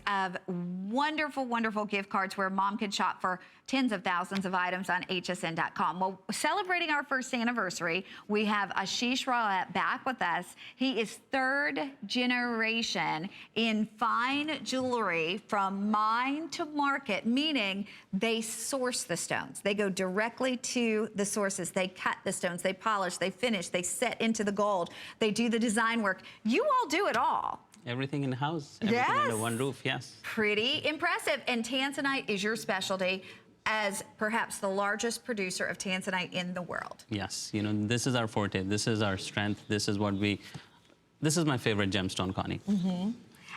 of wonderful, wonderful gift cards where mom can shop for tens of thousands of items on hsn.com. Well, celebrating our first anniversary, we have Ashish Rawat back with us. He is third generation in fine jewelry from mine to market, meaning they source the stones. They go directly to the sources. They cut the stones, they polish, they finish, they set into the gold, they do the design work. You all do it all. Everything in-house, everything under one roof, yes. Pretty impressive. And Tanzanite is your specialty as perhaps the largest producer of Tanzanite in the world. Yes, you know, this is our forte, this is our strength, this is my favorite gemstone, Connie.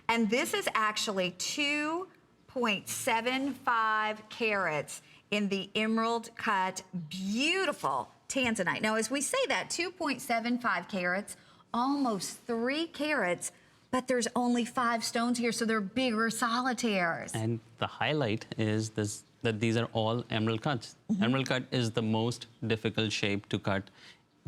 And this is actually 2.75 carats in the emerald cut, beautiful Tanzanite. Now, as we say that, 2.75 carats, almost 3 carats, but there's only 5 stones here, so they're bigger solitaires. And the highlight is that these are all emerald cuts. Emerald cut is the most difficult shape to cut.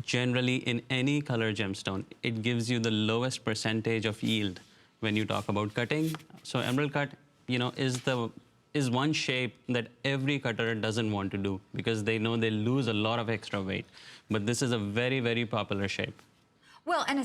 Generally, in any color gemstone, it gives you the lowest percentage of yield when you talk about cutting. So emerald cut, you know, is one shape that every cutter doesn't want to do because they know they lose a lot of extra weight. But this is a very, very popular shape. Well, and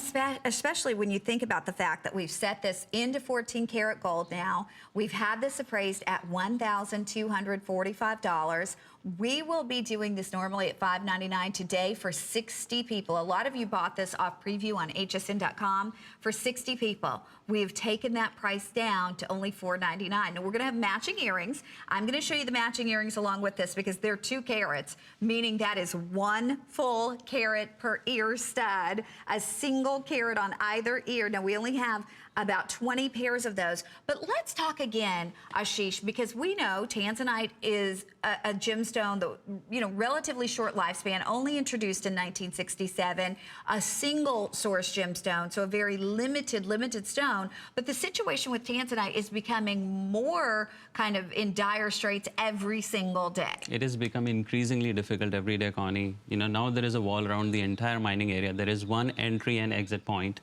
especially when you think about the fact that we've set this into 14 karat gold now. We've had this appraised at $1,245. We will be doing this normally at $599 today for 60 people. A lot of you bought this off preview on hsn.com for 60 people. We've taken that price down to only $499. Now, we're going to have matching earrings. I'm going to show you the matching earrings along with this because they're 2 carats, meaning that is 1 full carat per ear stud, a single carat on either ear. Now, we only have about 20 pairs of those. But let's talk again, Ashish, because we know Tanzanite is a gemstone that, you know, relatively short lifespan, only introduced in 1967, a single source gemstone, so a very limited stone. But the situation with Tanzanite is becoming more kind of in dire straits every single day. It is becoming increasingly difficult every day, Connie. You know, now there is a wall around the entire mining area. There is one entry and exit point.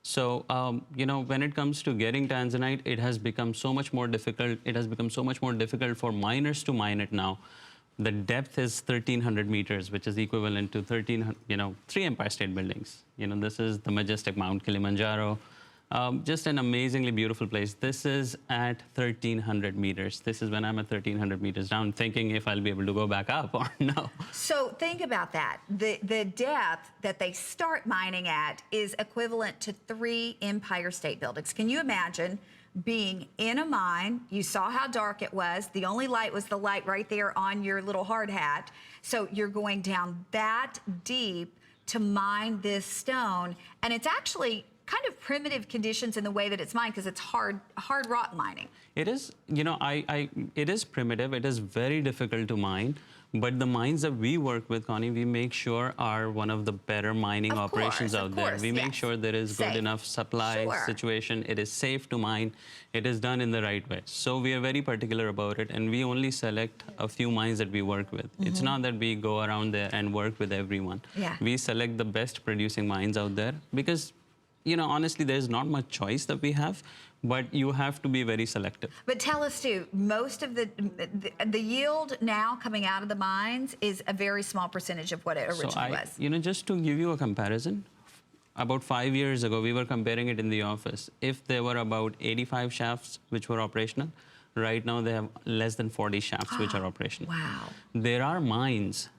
So, you know, when it comes to getting Tanzanite, it has become so much more difficult. It has become so much more difficult for miners to mine it now. The depth is 1,300 meters, which is equivalent to 3 Empire State Buildings. You know, this is the majestic Mount Kilimanjaro. Just an amazingly beautiful place. This is at 1,300 meters. This is when I'm at 1,300 meters down, thinking if I'll be able to go back up or no. So think about that. The depth that they start mining at is equivalent to 3 Empire State Buildings. Can you imagine being in a mine? You saw how dark it was. The only light was the light right there on your little hard hat. So you're going down that deep to mine this stone, and it's actually kind of primitive conditions in the way that it's mined because it's hard rock mining. It is, you know, it is primitive. It is very difficult to mine. But the mines that we work with, Connie, we make sure are one of the better mining operations out there. We make sure there is good enough supply situation. It is safe to mine. It is done in the right way. So we are very particular about it, and we only select a few mines that we work with. It's not that we go around there and work with everyone. We select the best producing mines out there because, you know, honestly, there's not much choice that we have, but you have to be very selective. But tell us too, most of the yield now coming out of the mines is a very small percentage of what it originally was. You know, just to give you a comparison, about 5 years ago, we were comparing it in the office. If there were about 85 shafts which were operational, right now they have less than 40 shafts which are operational. Wow. There are mines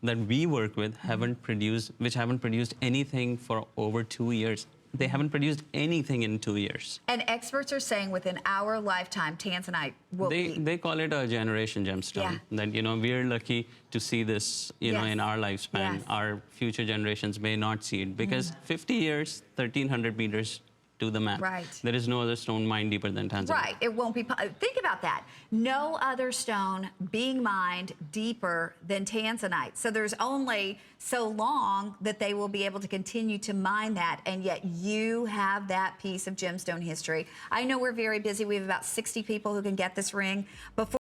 that we work with which haven't produced anything for over 2 years. They haven't produced anything in 2 years. And experts are saying within our lifetime, Tanzanite will be... They call it a generation gemstone. That, you know, we're lucky to see this, you know, in our lifespan. Our future generations may not see it because 50 years, 1,300 meters, do the math. There is no other stone mined deeper than Tanzanite. It won't be. Think about that. No other stone being mined deeper than Tanzanite. So there's only so long that they will be able to continue to mine that, and yet you have that piece of gemstone history. I know we're very busy. We have about 60 people who can get this ring. Before